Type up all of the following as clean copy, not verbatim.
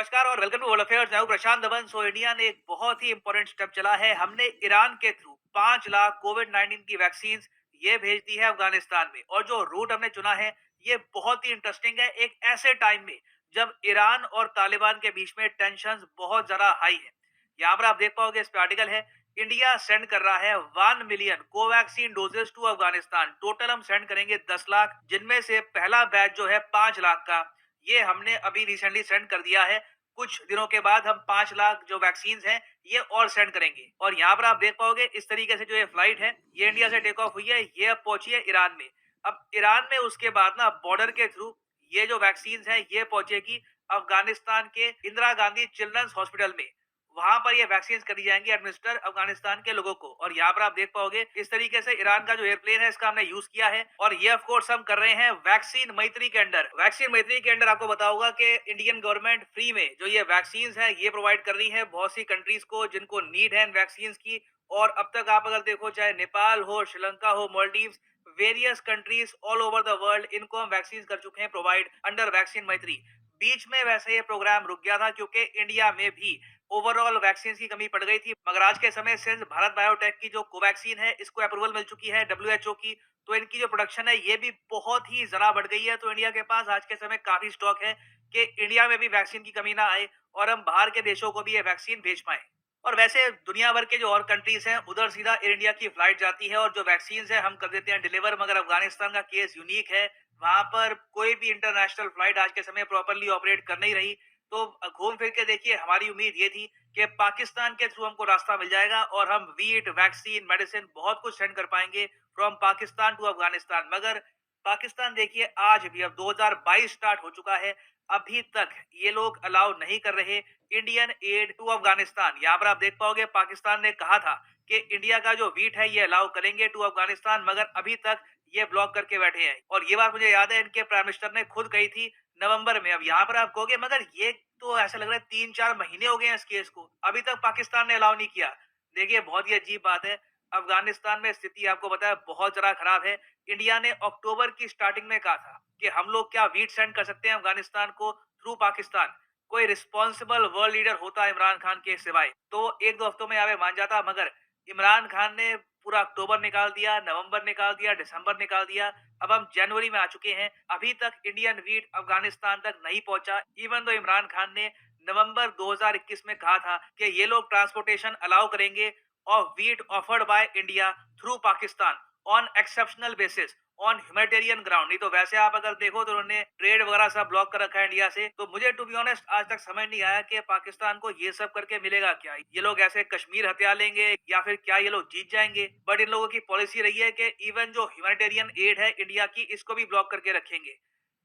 नमस्कार और welcome to world affairs. मैं हूं प्रशांत दबन। इंडिया ने एक बहुत ही इंपॉर्टेंट स्टेप चला है। हमने ईरान के थ्रू 5 लाख कोविड 19 की वैक्सीन ये भेज दी है अफगानिस्तान में। और जो रूट हमने चुना है ये बहुत ही इंटरेस्टिंग है, एक ऐसे टाइम में जब ईरान और तालिबान के बीच में टेंशन बहुत ज्यादा हाई है। यहाँ पर आप देख पाओगे, इस पे आर्टिकल है, इंडिया सेंड कर रहा है 1 million Covaxin doses to Afghanistan. Total हम सेंड करेंगे 10 लाख, जिनमें से पहला बैच जो है 5 लाख का ये हमने अभी रिसेंटली सेंड कर दिया है। कुछ दिनों के बाद हम 5 लाख जो वैक्सीन हैं ये और सेंड करेंगे। और यहाँ पर आप देख पाओगे इस तरीके से जो ये फ्लाइट है ये इंडिया से टेक ऑफ हुई है, ये अब पहुंची है ईरान में। अब ईरान में उसके बाद ना बॉर्डर के थ्रू ये जो वैक्सीन है ये पहुंचेगी अफगानिस्तान के इंदिरा गांधी चिल्ड्रंस हॉस्पिटल में। वहां पर ये वैक्सीन करी जाएंगी एडमिनिस्टर अफगानिस्तान के लोगों को। और यहाँ पर आप देख पाओगे इस तरीके से ईरान का जो एयरप्लेन है इसका हमने यूज किया है। और ये ऑफ कोर्स हम कर रहे हैं वैक्सीन मैत्री के अंडर। वैक्सीन मैत्री के अंडर आपको बताऊंगा कि इंडियन गवर्नमेंट फ्री में जो ये वैक्सीन है ये प्रोवाइड कर रही है बहुत सी कंट्रीज को जिनको नीड है इन वैक्सीन की। और अब तक आप अगर देखो, चाहे नेपाल हो, श्रीलंका हो, Maldives, various countries all over the world, इनको हम वैक्सीन कर चुके हैं प्रोवाइड अंडर वैक्सीन मैत्री। बीच में वैसे ये प्रोग्राम रुक गया था क्योंकि इंडिया में भी ओवरऑल वैक्सीन की कमी पड़ गई थी। मगर आज के समय सिंस भारत बायोटेक की जो कोवैक्सीन है इसको अप्रूवल मिल चुकी है डब्ल्यूएचओ की, तो इनकी जो प्रोडक्शन है ये भी बहुत ही ज्यादा बढ़ गई है। तो इंडिया के पास आज के समय काफी स्टॉक है कि इंडिया में भी वैक्सीन की कमी ना आए और हम बाहर के देशों को भी ये वैक्सीन भेज पाए। और वैसे दुनिया भर के जो और कंट्रीज हैं उधर सीधा एयर इंडिया की फ्लाइट जाती है और जो वैक्सीन है हम कर देते हैं डिलीवर। मगर अफगानिस्तान का केस यूनिक है, वहां पर कोई भी इंटरनेशनल फ्लाइट आज के समय प्रॉपरली ऑपरेट कर नहीं रही। तो घूम फिर के देखिए, हमारी उम्मीद ये थी कि पाकिस्तान के थ्रू हमको रास्ता मिल जाएगा और हम वीट, वैक्सीन, मेडिसिन बहुत कुछ सेंड कर पाएंगे फ्रॉम पाकिस्तान टू अफगानिस्तान। मगर पाकिस्तान देखिए आज भी, अब 2022 स्टार्ट हो चुका है, अभी तक ये लोग अलाउ नहीं कर रहे इंडियन एड टू अफगानिस्तान। यहाँ पर आप देख पाओगे पाकिस्तान ने कहा था कि इंडिया का जो वीट है ये अलाउ करेंगे टू अफगानिस्तान, मगर अभी तक ये ब्लॉक करके बैठे हैं। और ये बात मुझे याद है इनके प्राइम मिनिस्टर ने खुद कही थी नवंबर में। अब यहाँ पर आप कहोगे मगर ये तो ऐसा लग रहा है 3-4 महीने हो गए हैं इस केस को, अभी तक पाकिस्तान ने अलाउ नहीं किया। देखिए बहुत ही अजीब बात है, अफगानिस्तान में स्थिति आपको पता है बहुत ज्यादा खराब है। इंडिया ने अक्टूबर की स्टार्टिंग में कहा था कि हम लोग क्या वीट सेंड कर सकते हैं अफगानिस्तान को थ्रू पाकिस्तान। कोई रिस्पॉन्सिबल वर्ल्ड लीडर होता इमरान खान के सिवाय तो 1-2 हफ्तों में यहाँ पे मान जाता। मगर इमरान खान ने पूरा अक्टूबर निकाल दिया, नवंबर निकाल दिया, दिसंबर निकाल दिया, अब हम जनवरी में आ चुके हैं, अभी तक इंडियन वीट अफगानिस्तान तक नहीं पहुंचा। इवन तो इमरान खान ने नवंबर 2021 में कहा था कि ये लोग ट्रांसपोर्टेशन अलाउ करेंगे of wheat offered by India through Pakistan on exceptional basis, on humanitarian ground. नहीं तो वैसे आप अगर देखो तो उन्होंने ट्रेड वगैरह सब ब्लॉक कर रखा है इंडिया से। तो मुझे टू बी ऑनेस्ट आज तक समझ नहीं आया कि पाकिस्तान को ये सब करके मिलेगा क्या। ये लोग ऐसे कश्मीर हत्या लेंगे या फिर क्या ये लोग जीत जाएंगे। बट इन लोगों की पॉलिसी रही है कि इवन जो ह्यूमैनिटेरियन एड है इंडिया की इसको भी ब्लॉक करके रखेंगे।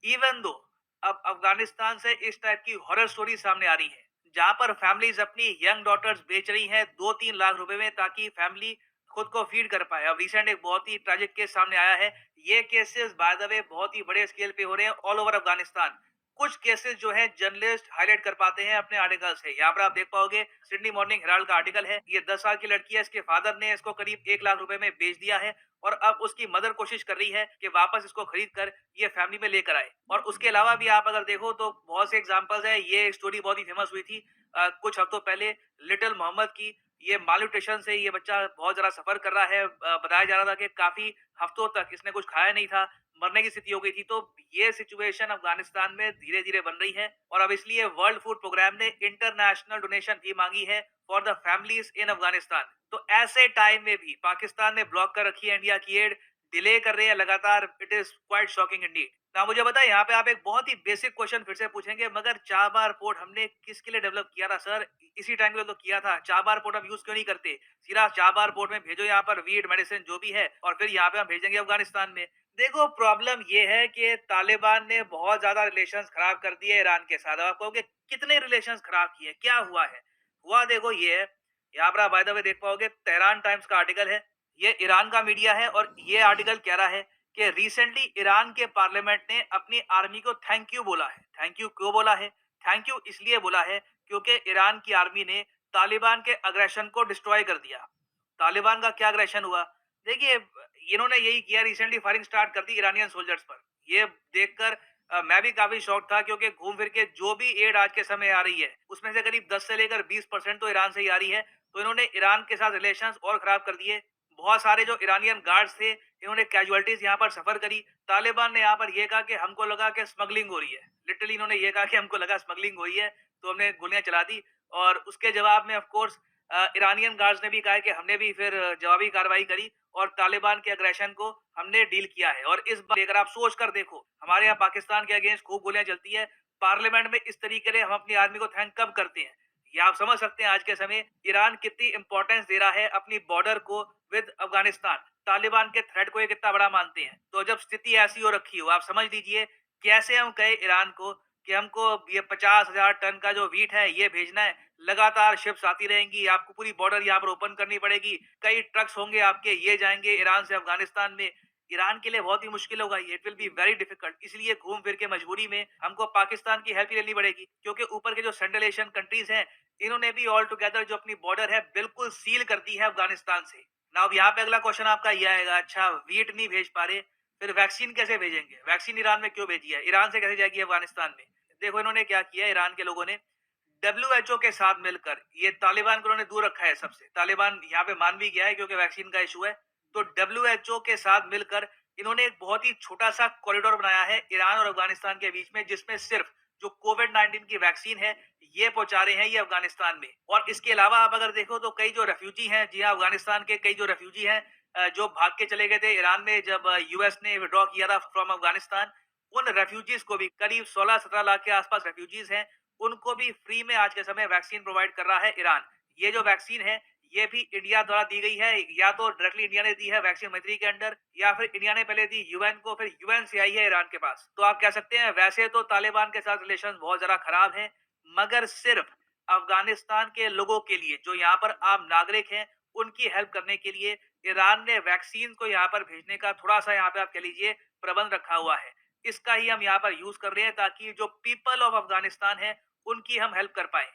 इवन दो अब अफगानिस्तान से इस टाइप की हॉरर स्टोरी सामने आ रही है जहां पर फैमिलीज अपनी यंग डॉटर्स बेच रही हैं 2-3 लाख रुपए में ताकि फैमिली खुद को फीड कर पाए। अब रिसेंट एक बहुत ही ट्रेजिक केस सामने आया है। ये केसेस बाय द वे बहुत ही बड़े स्केल पे हो रहे हैं ऑल ओवर अफगानिस्तान। कुछ केसेस जो है जर्नलिस्ट हाईलाइट कर पाते हैं अपने आर्टिकल से। यहाँ पर आप देख पाओगे सिडनी मॉर्निंग हेराल्ड का आर्टिकल है। ये 10 साल की लड़की है, इसके फादर ने इसको करीब 1 लाख रुपए में बेच दिया है और अब उसकी मदर कोशिश कर रही है कि वापस इसको खरीद कर ये फैमिली में लेकर आए। और उसके अलावा भी आप अगर देखो तो बहुत से एग्जांपल्स है। ये स्टोरी बहुत ही फेमस हुई थी कुछ हफ्तों पहले, लिटिल मोहम्मद की। ये मालन्यूट्रिशन से ये बच्चा बहुत ज़्यादा सफ़र कर रहा है। बताया जा रहा था कि काफ़ी हफ्तों तक इसने कुछ खाया नहीं था, मरने की स्थिति हो गई थी। तो ये सिचुएशन अफ़गानिस्तान में धीरे-धीरे बन रही है और अब इसलिए वर्ल्ड फूड प्रोग्राम ने इंटरनेशनल डोनेशन भी माँगी है फॉर द फैमिलीज़ इन अफ़गानिस्तान। तो ऐसे टाइम में भी पाकिस्तान ने ब्लॉक कर रखी है इंडिया की एड, डिले कर रहे हैं लगातार। It is quite shocking Indeed. ना मुझे बताइए, यहाँ पे आप एक बहुत ही बेसिक क्वेश्चन फिर से पूछेंगे, मगर चाबार पोर्ट हमने किसके लिए डेवलप किया था सर? इसी टाइम के लिए तो किया था। चाबार पोर्ट हम यूज क्यों नहीं करते? सीधा चाबार पोर्ट में भेजो यहाँ पर वीट, मेडिसिन जो भी है और फिर यहाँ पे हम भेजेंगे अफगानिस्तान में। देखो प्रॉब्लम ये है कि तालिबान ने बहुत ज्यादा रिलेशंस खराब कर दिए ईरान के साथ। अब आप कहोगे कितने रिलेशंस खराब किए, क्या हुआ है? हुआ देखो ये है, यहाँ पर आप बाय द वे देख पाओगे तेहरान टाइम्स का आर्टिकल है। ये ईरान का मीडिया है और ये आर्टिकल कह रहा है कि रिसेंटली ईरान के पार्लियामेंट ने अपनी आर्मी को थैंक यू बोला है। थैंक यू क्यों बोला है? थैंक यू इसलिए बोला है क्योंकि ईरान की आर्मी ने तालिबान के अग्रेशन को डिस्ट्रॉय कर दिया। तालिबान का क्या अग्रेशन हुआ? देखिए इन्होंने यही किया, रिसेंटली फायरिंग स्टार्ट कर दी ईरानियन सोल्जर्स पर। ये देखकर मैं भी काफ़ी शॉक्ड था क्योंकि घूम फिर के जो भी एड आज के समय आ रही है, उसमें से करीब 10 से लेकर 20% तो ईरान से ही आ रही है। तो इन्होंने ईरान के साथ रिलेशंस और ख़राब कर दिए। बहुत सारे जो ईरानियन गार्ड्स थे, इन्होंने कैजुअल्टीज़ यहाँ पर सफ़र करी। तालिबान ने यहाँ पर ये कहा कि हमको लगा कि स्मगलिंग हो रही है। लिटरली इन्होंने ये कहा कि हमको लगा स्मगलिंग हो रही है, तो हमने गोलियाँ चला दी और उसके जवाब में ऑफ़ कोर्स ईरानियन गार्ड्स ने भी कहा है कि हमने भी फिर जवाबी कार्रवाई करी और तालिबान के अग्रेशन को हमने डील किया है। और इस बार अगर आप सोच कर देखो, हमारे यहाँ पाकिस्तान के अगेंस्ट खूब गोलियां चलती है, पार्लियामेंट में इस तरीके से हम अपनी आर्मी को थैंक कब करते हैं? ये आप समझ सकते हैं आज के समय ईरान कितनी इंपॉर्टेंस दे रहा है अपनी बॉर्डर को विद अफगानिस्तान। तालिबान के थ्रेट को ये कितना बड़ा मानते हैं। तो जब स्थिति ऐसी हो रखी हो, आप समझ लीजिए कैसे हम कहे ईरान को कि हमको ये 50,000 टन का जो व्हीट है ये भेजना है। लगातार शिप्स आती रहेंगी, आपको पूरी बॉर्डर यहाँ पर ओपन करनी पड़ेगी। कई ट्रक्स होंगे आपके, ये जाएँगे ईरान से अफ़गानिस्तान में। ईरान के लिए बहुत ही मुश्किल होगा ये, it will be very difficult. इसलिए घूम फिर के मजबूरी में हमको पाकिस्तान की हेल्प ही लेनी पड़ेगी क्योंकि ऊपर के जो सेंट्रल एशियन कंट्रीज़ हैं, इन्होंने भी ऑल टुगेदर जो अपनी बॉर्डर है बिल्कुल सील कर दी है अफ़गानिस्तान से। नाउ अब यहाँ पे अगला क्वेश्चन आपका ये आएगा, अच्छा व्हीट नहीं भेज पा रहे, फिर वैक्सीन कैसे भेजेंगे? वैक्सीन ईरान में क्यों भेजी है? ईरान से कैसे जाएगी अफ़गानिस्तान में? देखो इन्होंने क्या किया ईरान के लोगों ने, डब्ल्यूएचओ के साथ मिलकर ये तालिबान को उन्होंने दूर रखा है सबसे। तालिबान यहाँ पे मान भी गया है क्योंकि वैक्सीन का इशू है। तो डब्ल्यूएचओ के साथ मिलकर इन्होंने एक बहुत ही छोटा-सा कॉरिडोर बनाया है ईरान और अफ़गानिस्तान के बीच में, जिसमें सिर्फ जो कोविड-19 की वैक्सीन है, ये पहुँचा रहे हैं ये अफ़गानिस्तान में। और इसके अलावा आप अगर देखो तो कई जो रेफ्यूजी हैं, जी हाँ, अफ़गानिस्तान के कई जो रेफ्यूजी हैं जो भाग के चले गए थे ईरान में जब यूएस ने विथड्रॉ किया था फ्रॉम अफ़गानिस्तान, उन रेफ्यूजीज़ को भी करीब 16-17 लाख के आस-पास रेफ्यूजीज़ हैं, उनको भी फ्री में आज के समय वैक्सीन प्रोवाइड कर रहा है ईरान। ये जो वैक्सीन है, ये भी इंडिया द्वारा दी गई है, या तो डायरेक्टली इंडिया ने दी है वैक्सीन मंत्री के अंडर, या फिर इंडिया ने पहले दी यूएन को, फिर यूएन से आई है ईरान के पास। तो आप कह सकते हैं वैसे तो तालिबान के साथ रिलेशंस बहुत ज़्यादा खराब हैं, मगर सिर्फ अफ़गानिस्तान के लोगों के लिए, जो यहाँ पर आम नागरिक हैं, उनकी हेल्प करने के लिए ईरान ने वैक्सीन को यहाँ पर भेजने का थोड़ा-सा यहाँ पे आप कह लीजिए प्रबंध रखा हुआ है। इसका ही हम यहाँ पर यूज़ कर रहे हैं ताकि जो पीपल ऑफ अफ़गानिस्तान है, उनकी हम हेल्प कर पाएँ।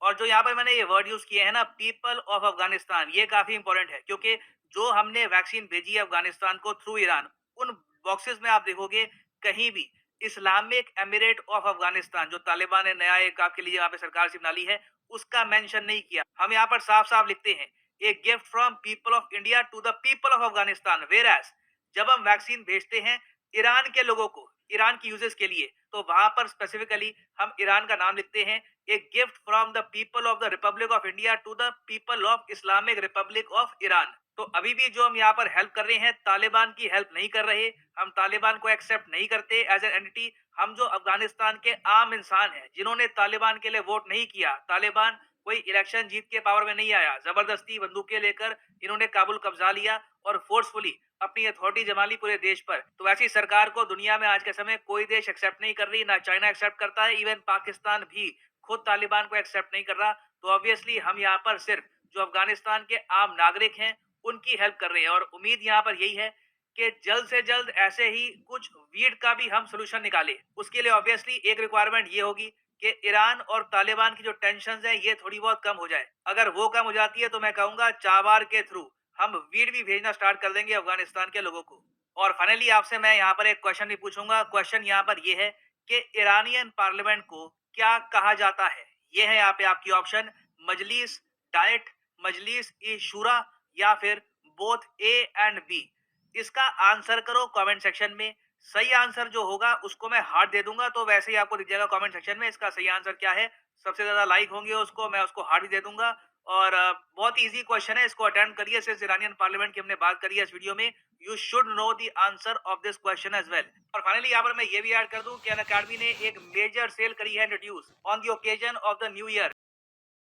और जो यहाँ पर मैंने ये वर्ड यूज़ किए हैं ना, पीपल ऑफ अफ़गानिस्तान, ये काफ़ी इम्पोर्टेंट है क्योंकि जो हमने वैक्सीन भेजी है अफ़गानिस्तान को थ्रू ईरान, उन बॉक्सेस में आप देखोगे कहीं भी इस्लामिक एमिरेट ऑफ अफ़गानिस्तान, जो तालिबान ने नया एक आपके लिए यहाँ पे सरकार से बना ली है, उसका मेंशन नहीं किया। हम यहाँ पर साफ-साफ लिखते हैं, a gift from people of India to the people of Afghanistan, whereas जब हम वैक्सीन भेजते हैं ईरान के लोगों को, ईरान की यूज़र्स के लिए, तो वहाँ पर स्पेसिफिकली हम ईरान का नाम लिखते हैं, a gift from the people of the republic of India to the people of Islamic republic of Iran. तो अभी भी जो हम यहाँ पर हेल्प कर रहे हैं, तालिबान की हेल्प नहीं कर रहे, हम तालिबान को एक्सेप्ट नहीं करते एज एन एंटिटी। हम जो अफगानिस्तान के आम इंसान हैं, जिन्होंने तालिबान के लिए वोट नहीं किया, तालिबान कोई इलेक्शन जीत के पावर में नहीं आया, जबरदस्ती बंदूकें लेकर इन्होंने काबुल कब्जा लिया और फोर्सफुली अपनी अथॉरिटी जमा ली पूरे देश पर। तो ऐसी सरकार को दुनिया में आज के समय कोई देश एक्सेप्ट नहीं कर रही, ना चाइना एक्सेप्ट करता है, इवन पाकिस्तान भी खुद तालिबान को एक्सेप्ट नहीं कर रहा। तो ऑब्वियसली हम यहाँ पर सिर्फ जो अफगानिस्तान के आम नागरिक हैं, उनकी हेल्प कर रहे हैं और उम्मीद यहाँ पर यही है कि जल्द से जल्द ऐसे ही कुछ वीड का भी हम सॉल्यूशन निकालें। उसके लिए ऑब्वियसली एक रिक्वायरमेंट ये होगी कि ईरान और तालिबान की जो टेंशन्स हैं, ये थोड़ी बहुत कम हो जाए। अगर वो कम हो जाती है तो मैं कहूँगा चाबार के थ्रू हम वीड भी भेजना स्टार्ट कर देंगे अफगानिस्तान के लोगों को। और फाइनली आपसे मैं यहाँ पर एक क्वेश्चन भी पूछूंगा। क्वेश्चन यहाँ पर ये है कि ईरानियन पार्लियामेंट को क्या कहा जाता है? ये है यहाँ पे आपकी ऑप्शन, मजलिस डाइट, मजलिस ई शूरा, या फिर बोथ ए एंड बी। इसका आंसर करो कमेंट सेक्शन में। सही आंसर जो होगा उसको मैं हार्ट दे दूंगा, तो वैसे ही आपको दिख जाएगा कमेंट सेक्शन में इसका सही आंसर क्या है। सबसे ज्यादा लाइक होंगे उसको मैं उसको हार्ट भी दे दूंगा। और बहुत इजी क्वेश्चन है, इसको अटेम्प्ट करिए। सिर्फ ईरानियन पार्लियामेंट की हमने बात करी है इस वीडियो में। You should know the answer of this question as well. और फाइनली यहाँ पर मैं ये भी ऐड कर दूं कि अन अकेडमी ने एक मेजर सेल करी है introduce on the occasion of the new year.